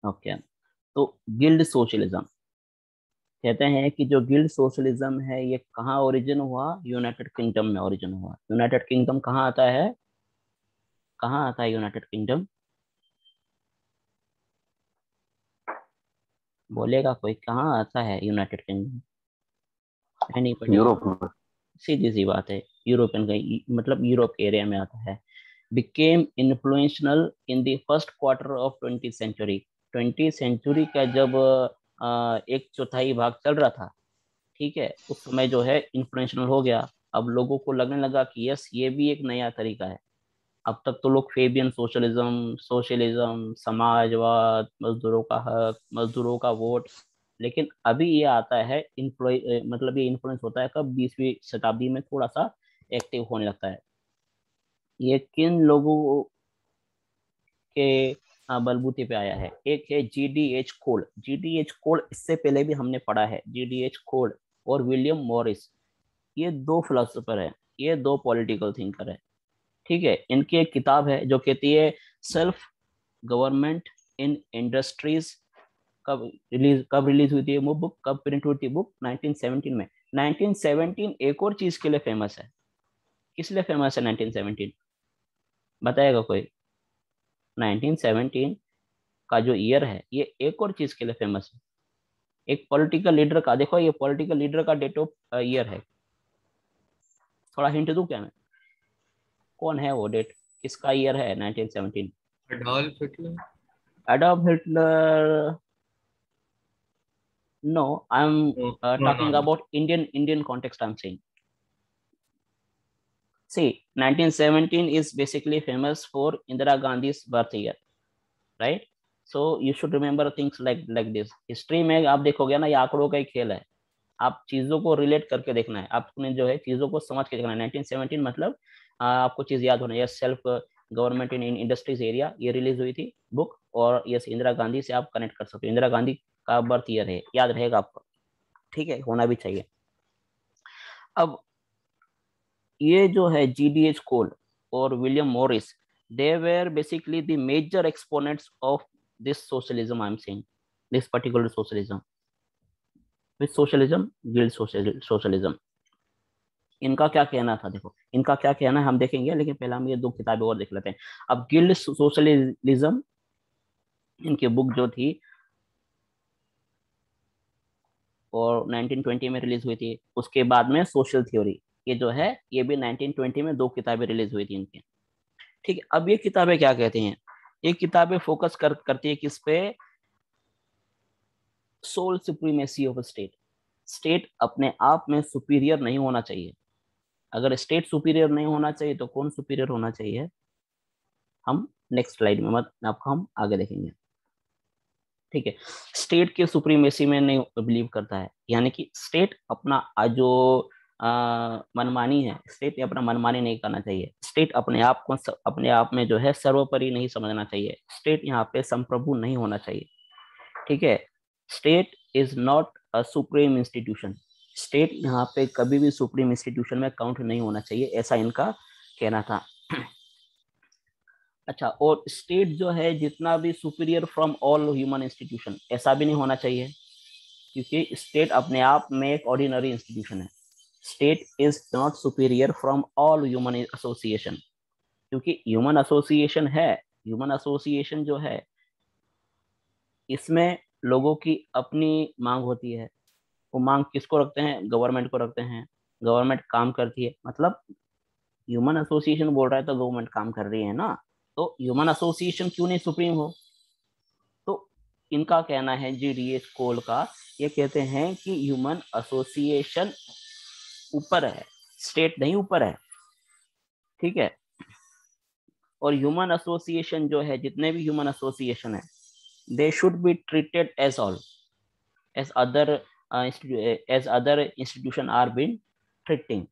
Okay, तो guild socialism कहते हैं कि जो गिल्ड सोशलिज्म है ये कहाँ ओरिजिन हुआ? यूनाइटेड किंगडम में ओरिजिन हुआ। यूनाइटेड किंगडम कहाँ आता है? कहाँ आता है यूनाइटेड किंगडम? बोलेगा कोई? कहाँ आता है यूनाइटेड किंगडम? नहीं पड़ी? यूरोप में। सीधी सी बात है, यूरोपियन का मतलब यूरोप के एरिया में आता है। Became influential in the first quarter of 20th century. 20th century का जब एक चौथाई भाग चल रहा था, ठीक है, उस समय जो है इन्फ्लुएंशनल हो गया। अब लोगों को लगने लगा कि यस, ये भी एक नया तरीका है। अब तक तो लोग फेबियन सोशलिज्म, सोशलिज्म, समाजवाद, मजदूरों का हक, मजदूरों का वोट, लेकिन अभी ये आता है मतलब ये इन्फ्लुएंस होता है कब? 20वीं शताब्दी में थोड़ा सा एक्टिव होने लगता है। ये किन लोगों के बलबूते पे आया है? एक है GDH कोल। GDH कोल इससे पहले भी हमने पढ़ा है। GDH कोल और विलियम मॉरिस, ये दो फिलोसोफर है, ये दो पॉलिटिकल थिंकर है, ठीक है। इनकी एक किताब है जो कहती है सेल्फ गवर्नमेंट इन इंडस्ट्रीज। कब रिलीज हुई थी वो बुक? कब प्रिंट हुई थी बुक? 1917 में। 1917 एक और चीज के लिए फेमस है। किस लिए फेमस है 1917? बताएगा कोई? 1917 का जो ईयर है ये एक और चीज के लिए फेमस है। एक पॉलिटिकल लीडर का, देखो ये पॉलिटिकल लीडर का डेट ऑफ ईयर है। थोड़ा हिंट दूं क्या मैं? कौन है वो? डेट किसका ईयर है 1917? Adolf Hitler. Adolf Hitler? No, I am no no no talking no. About Indian context I am saying. See, 1917 is basically famous for Indira Gandhi's birth year, right? So you should remember things like this. History में आप देखोगे ना, ये आंकड़ों का ही खेल है। आप चीजों को रिलेट करके देखना है, आपने जो है चीजों को समझ के देखना है। 1917 मतलब आपको चीज याद होना है। Self government in industries area, ये रिलीज हुई थी बुक। और यस, इंदिरा गांधी से आप कनेक्ट कर सकते हो। इंदिरा गांधी का बर्थ ईयर है, याद रहेगा आपको, ठीक है, होना भी चाहिए। अब ये जो है GDH कोल और William Morris, they were basically the major exponents of this socialism I am saying, this particular socialism. Which socialism? Guild socialism. इनका क्या कहना था? देखो इनका क्या कहना है हम देखेंगे, लेकिन पहले हम ये दो किताबें और देख लेते हैं। अब गिल्ड सोशलिज्म, इनकी बुक जो थी और 1920 में रिलीज हुई थी। उसके बाद में सोशल थ्योरी, ये जो है ये भी 1920 में दो किताबें रिलीज हुई थी इनकी, ठीक है। अब ये किताबें क्या कहती हैं? ये किताबें फोकस करती है किस पे? Sole supremacy of state. State अपने आप में सुपीरियर नहीं होना चाहिए। अगर स्टेट सुपीरियर नहीं होना चाहिए तो कौन सुपीरियर होना चाहिए? हम नेक्स्ट स्लाइड में मत आपको हम आगे देखेंगे, ठीक है। स्टेट के सुप्रीमेसी में नहीं बिलीव करता है, यानी कि स्टेट अपना जो मनमानी है, स्टेट अपना मनमानी नहीं करना चाहिए। स्टेट अपने आप को अपने आप में जो है सर्वोपरि नहीं समझना चाहिए। स्टेट यहाँ पे संप्रभु नहीं होना चाहिए, ठीक है। State is not a supreme institution. State यहाँ पे कभी भी सुप्रीम इंस्टीट्यूशन में काउंट नहीं होना चाहिए, ऐसा इनका कहना था। अच्छा, और स्टेट जो है जितना भी superior from all human institution, ऐसा भी नहीं होना चाहिए, क्योंकि स्टेट अपने आप में एक ऑर्डिनरी इंस्टीट्यूशन है। State is not superior from all human association, क्योंकि ह्यूमन एसोसिएशन है। ह्यूमन एसोसिएशन जो है इसमें लोगों की अपनी मांग होती है। वो मांग किसको रखते हैं? गवर्नमेंट को रखते हैं। गवर्नमेंट काम करती है, मतलब ह्यूमन एसोसिएशन बोल रहा है तो गवर्नमेंट काम कर रही है ना। तो ह्यूमन एसोसिएशन क्यों नहीं सुप्रीम हो? तो इनका कहना है GDH कोल का, ये कहते हैं कि ह्यूमन एसोसिएशन ऊपर है, स्टेट नहीं ऊपर है, ठीक है। और ह्यूमन एसोसिएशन जो है, जितने भी ह्यूमन एसोसिएशन है, they should be treated as all as other as other institution are been treating.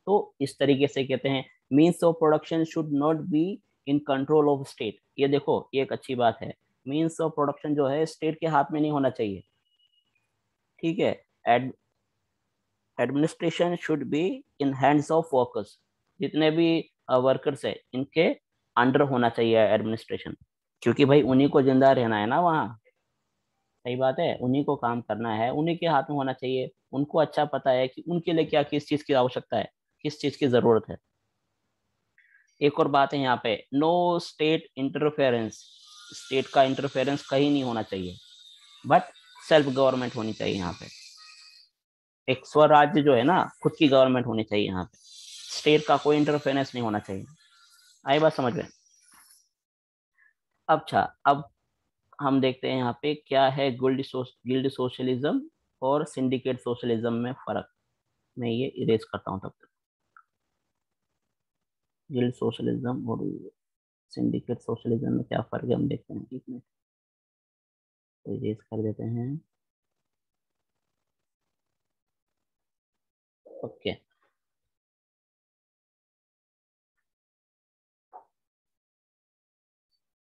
तो इस तरीके से कहते हैं means of production should not be in control of state. ये देखो ये एक अच्छी बात है, मीन्स ऑफ प्रोडक्शन जो है स्टेट के हाथ में नहीं होना चाहिए, ठीक है। Administration should be in hands of workers. जितने भी वर्कर्स है इनके अंडर होना चाहिए एडमिनिस्ट्रेशन, क्योंकि भाई उन्हीं को जिंदा रहना है ना वहाँ, सही बात है, उन्हीं को काम करना है, उन्हीं के हाथ में होना चाहिए। उनको अच्छा पता है कि उनके लिए क्या, किस चीज की आवश्यकता है, किस चीज की जरूरत है। एक और बात है यहाँ पे, नो स्टेट इंटरफेरेंस, स्टेट का इंटरफेरेंस कहीं नहीं होना चाहिए, बट सेल्फ गवर्नमेंट होनी चाहिए यहाँ पे। एक स्वराज्य जो है ना, खुद की गवर्नमेंट होनी चाहिए यहाँ पे, स्टेट का कोई इंटरफेरेंस नहीं होना चाहिए। आई बात समझ में? अच्छा, अब हम देखते हैं यहाँ पे क्या है गिल्ड सोशलिज्म और सिंडिकेट सोशलिज्म में फर्क। मैं ये इरेज करता हूँ तब तक। गिल्ड सोशलिज्म और सिंडिकेट सोशलिज्म में क्या फर्क है हम देखते हैं, एक मिनट, तो इरेज कर देते हैं। ओके।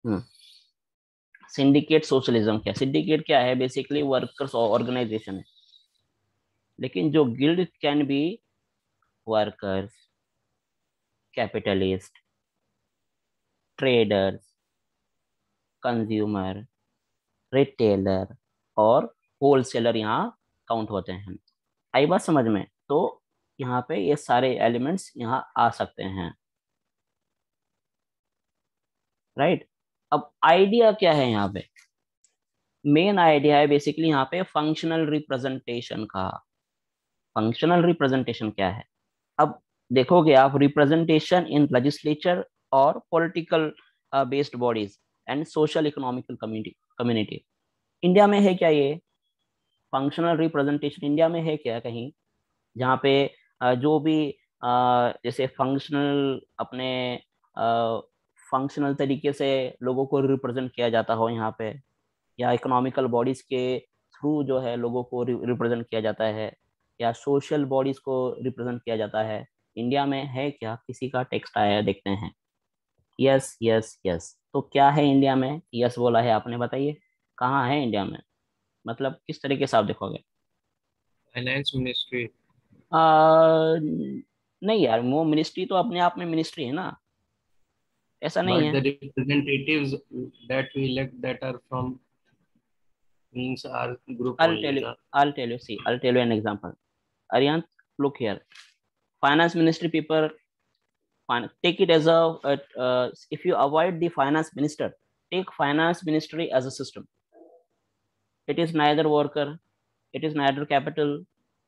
हम्म। सिंडिकेट सोशलिज्म क्या, सिंडिकेट क्या है, बेसिकली वर्कर्स ऑर्गेनाइजेशन है। लेकिन जो guild can be workers, capitalist, traders, consumer, retailer और होलसेलर यहाँ काउंट होते हैं। आई बात समझ में? तो यहाँ पे ये सारे एलिमेंट्स यहाँ आ सकते हैं, राइट। अब आइडिया क्या है यहाँ पे, मेन आइडिया है बेसिकली यहाँ पे फंक्शनल रिप्रेजेंटेशन का। फंक्शनल रिप्रेजेंटेशन क्या है? अब देखोगे आप, रिप्रेजेंटेशन इन लेजिस्लेचर और political based bodies and social economical community. India में है क्या ये फंक्शनल रिप्रेजेंटेशन? इंडिया में है क्या कहीं जहाँ पे जो भी जैसे फंक्शनल अपने फंक्शनल तरीके से लोगों को रिप्रेजेंट किया जाता हो यहाँ पे, या इकोनॉमिकल बॉडीज के थ्रू जो है लोगों को रिप्रेजेंट किया जाता है, या सोशल बॉडीज को रिप्रेजेंट किया जाता है? इंडिया में है क्या? किसी का टेक्स्ट आया है, देखते हैं। यस यस यस, तो क्या है इंडिया में? यस बोला है आपने, बताइए कहाँ है इंडिया में, मतलब किस तरीके से आप देखोगे? Finance ministry. नहीं यार, वो मिनिस्ट्री तो अपने आप में मिनिस्ट्री है ना, ऐसा नहीं But है। the representatives that we elect that are from means our group I'll tell only. you, Na? I'll tell you an example. Aryan, look here. Finance ministry people, take it as a, if you avoid the finance minister, take finance ministry as a system. It is neither worker, it is neither capital,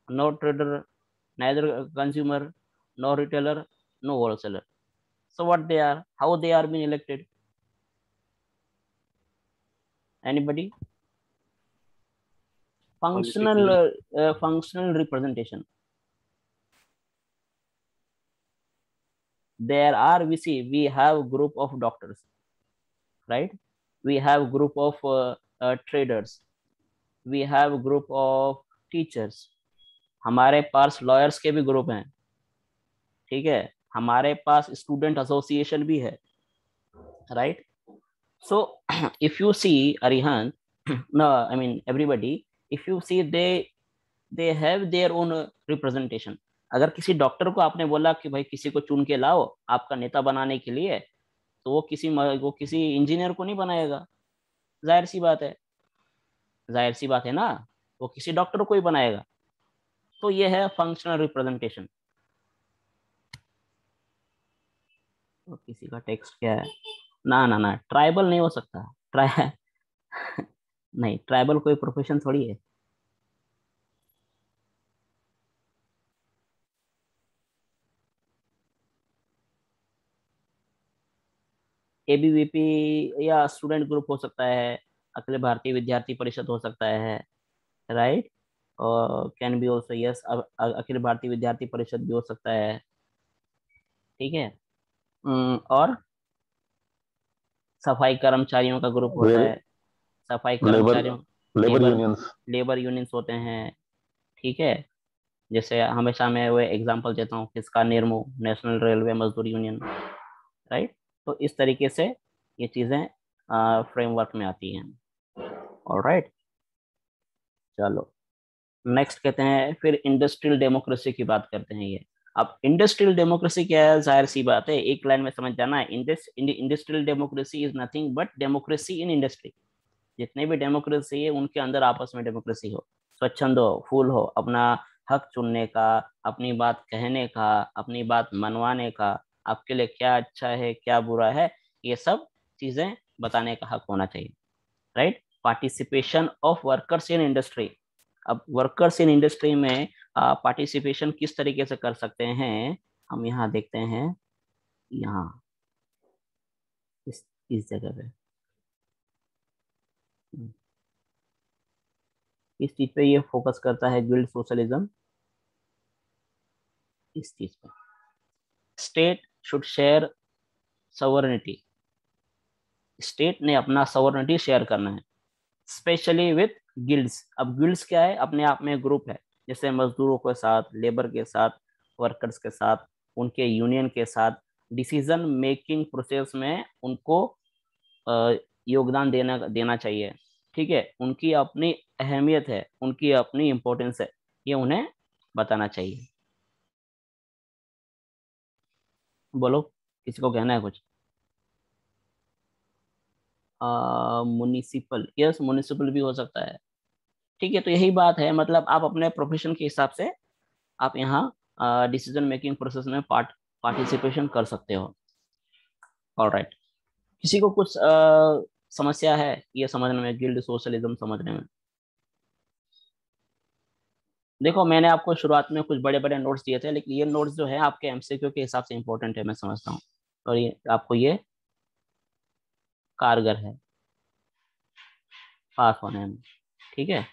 no trader, neither consumer, no retailer, no wholesaler. So what they are, how they are being elected? Anybody? Functional, Politically. functional representation. There are, we see, we have group of doctors, right? We have group of traders, we have group of teachers, हमारे पास lawyers के भी group हैं, ठीक है, हमारे पास student association भी है, right. So if you see Arihant, no, I mean everybody, if you see, they have their own representation. अगर किसी डॉक्टर को आपने बोला कि भाई किसी को चुन के लाओ आपका नेता बनाने के लिए, तो वो किसी इंजीनियर को नहीं बनाएगा, जाहिर सी बात है, जाहिर सी बात है ना, वो किसी डॉक्टर को ही बनाएगा। तो ये है फंक्शनल रिप्रेजेंटेशन। तो किसी का टेक्स्ट क्या है? ना ना ना, ट्राइबल नहीं हो सकता। ट्राई नहीं, ट्राइबल कोई प्रोफेशन थोड़ी है। एबीवीपी या स्टूडेंट ग्रुप हो सकता है, अखिल भारतीय विद्यार्थी परिषद हो सकता है, राइट। और can be also, yes, Akhil Bharatiya विद्यार्थी परिषद भी हो सकता है, ठीक है। और सफाई कर्मचारियों का ग्रुप होता है, सफाई लेबर कर्मचारियों, labour labour unions. Labour unions होते हैं, ठीक है। जैसे हमेशा मैं वो एग्जांपल देता हूँ किसका, नेरमो, नेशनल रेलवे मजदूर यूनियन, राइट। तो इस तरीके से ये चीजें फ्रेमवर्क में आती हैं, ऑलराइट। चलो, नेक्स्ट कहते हैं फिर इंडस्ट्रियल डेमोक्रेसी की बात करते हैं ये। अब इंडस्ट्रियल डेमोक्रेसी क्या है, जाहिर सी बात है, एक लाइन में समझ जाना है, industrial democracy is nothing but democracy in industry. जितने भी डेमोक्रेसी है उनके अंदर आपस में डेमोक्रेसी हो, स्वच्छंद हो, फूल हो, अपना हक चुनने का, अपनी बात कहने का, अपनी बात मनवाने का, आपके लिए क्या अच्छा है क्या बुरा है, ये सब चीजें बताने का हक होना चाहिए। Right. Participation of workers in industry. अब वर्कर्स इन इंडस्ट्री में पार्टिसिपेशन किस तरीके से कर सकते हैं, हम यहाँ देखते हैं। यहाँ इस जगह पे इस चीज पे ये फोकस करता है गिल्ड सोशलिज्म, इस चीज पे। State should share sovereignty. State ने अपना सवर्निटी शेयर करना है, स्पेशली विथ गिल्ड्स। अब गिल्ड्स क्या है, अपने आप में ग्रुप है, जैसे मजदूरों के साथ, लेबर के साथ, वर्कर्स के साथ, उनके यूनियन के साथ डिसीजन मेकिंग प्रोसेस में उनको अ, योगदान देना देना चाहिए। ठीक है, उनकी अपनी अहमियत है, उनकी अपनी इम्पोर्टेंस है, ये उन्हें बताना चाहिए। बोलो, किसी को कहना है कुछ? म्युनिसिपल, यस म्युनिसिपल भी हो सकता है। ठीक है, तो यही बात है, मतलब आप अपने प्रोफेशन के हिसाब से आप यहाँ डिसीजन मेकिंग प्रोसेस में पार्टिसिपेशन कर सकते हो। ऑलराइट। किसी को कुछ समस्या है ये समझने में, गिल्ड सोशलिज्म समझने में? देखो, मैंने आपको शुरुआत में कुछ बड़े बड़े नोट्स दिए थे, लेकिन ये नोट्स जो है आपके एमसीक्यू के हिसाब से इंपॉर्टेंट है, मैं समझता हूँ, और ये आपको ये कारगर है पास होने में। ठीक है।